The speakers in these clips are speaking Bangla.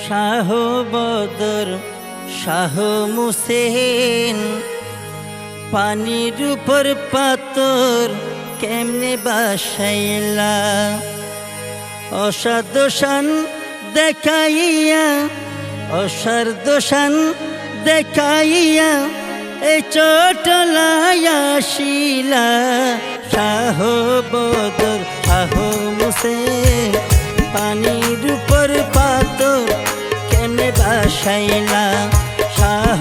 শাহ বদর শাহ মুসেন পানির উপর পাথর কেমনে বাসাইলা অসাদোষান দেখাইয়া অসারদোষান দেখাইয়া এই চটলাইয়া শিলা শাহ বদর শাহ মুসেন পানির উপর পাথর কেমনে বাসাইলা শাহ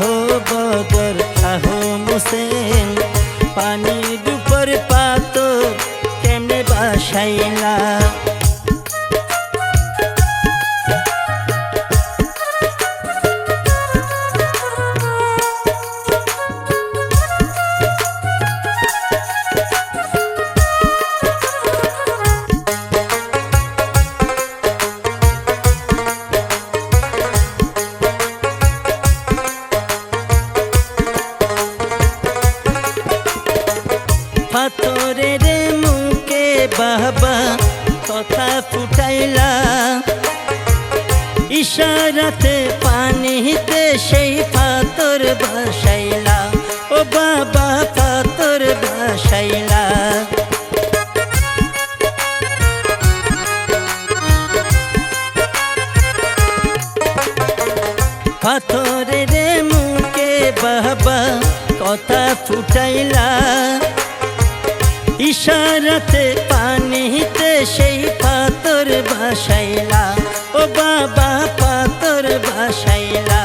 বদর শাহ মুসেন পানির উপর পাথর কেমনে বাসাইলা পাথরের মুখে বাবা কথা ফুটাইলা ইশারাতে পানিতে সেই পাথর ভাসাইলা ও বাবা পাথর ভাসাইলা পাথরের মুখে বাবা কথা ফুটাইলা ইশারাতে পানিতে সেই পাথর ভাসাইলা ও বাবা পাথর ভাসাইলা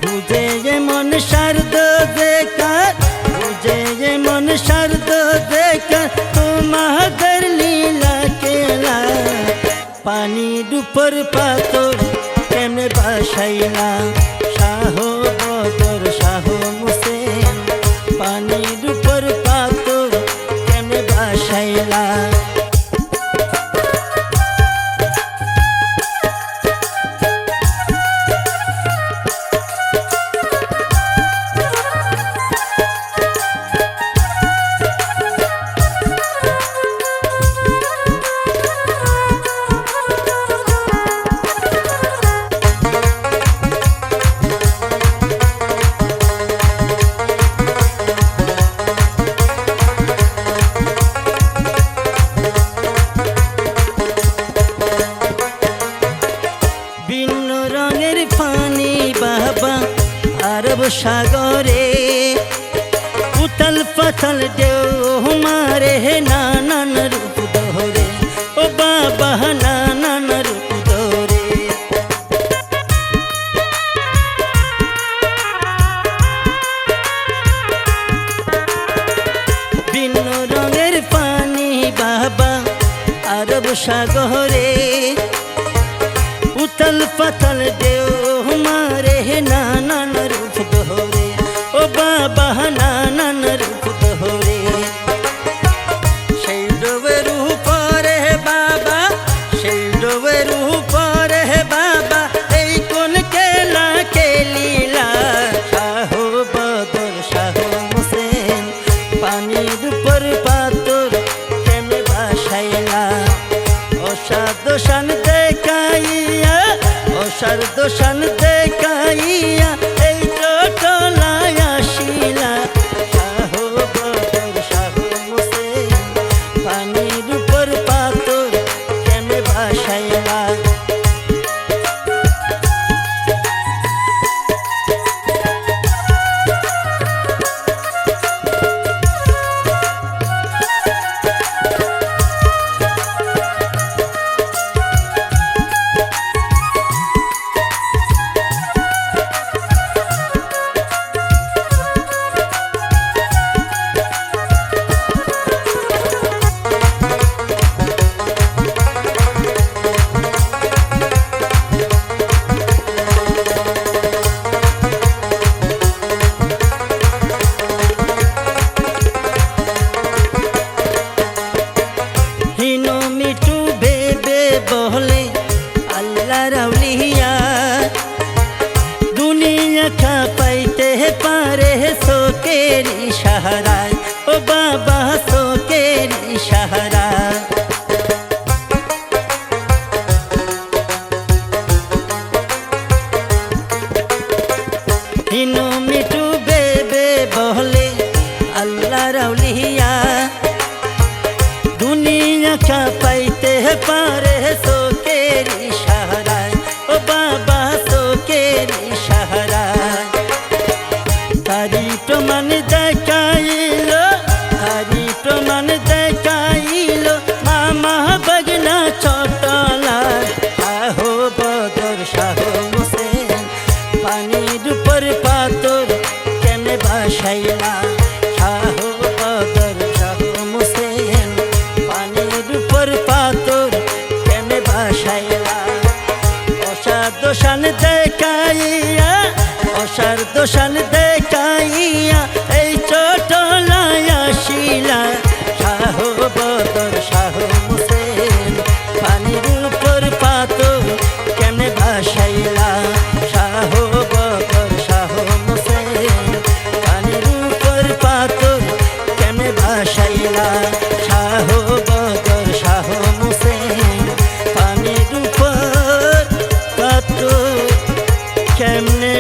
বুঝে মন শারদ দেখার বুঝে মন শারদ দেখার তোমাদের লীলা কেলা পানির উপর পাথর কেমনে ভাসাইলা শাহ বদর শাহ মুসেন পানির উপর পাথর কেমনে ভাসাইলা আরব সাগরে উথাল পাথাল ঢেউ মারে নানান রূপ ধরে ও বাবা নানান রূপ ধরে ভিন্ন রঙের পানি বাবা আরব সাগরে উথাল পাথাল ঢেউ মারে নানান রূপ ধরে ও বাবা নানান রূপ ধরে সেই ডোবের উপরে বাবা সেই ডোবের উপরে বাবা এই কোন খেলা খেলিলা শাহ বদর শাহ মুসেন পানির উপর পাথর কেমনে ভাসাইলা অসাদোষান দেখাইয়া অসারদোষান দেখাইয়া এই চটলায় আসিলা শাহ বদর শাহ মুসেন পানির উপর পাথর কেমনে ভাসাইলা রে চোখের ইশারায়, ও বাবা চোখের ইশারায়। তারি প্রমাণ দেখাইল, তারি প্রমাণ দেখাইল মামা বাগনা চটলায়। আহো বদর শাহ হোসেন পানির উপর পাথর কেনে বাসাইলা। শাহ বদর শাহ হোসেন পানির উপর পাথর কেনে বাসাইলা। অসাধ্য শান দেখাইয়া, অসাধ্য শান দেখাইয়া এই চটলায় আসিলা। শাহ বদর শাহ হোসেন পানির উপর পাথর কেমনে ভাসাইলা। শাহ বদর শাহ হোসেন পানির উপর পাথর কেমনে ভাসাইলা। শাহ বদর শাহ হোসেন পানির উপর পাথর কেমনে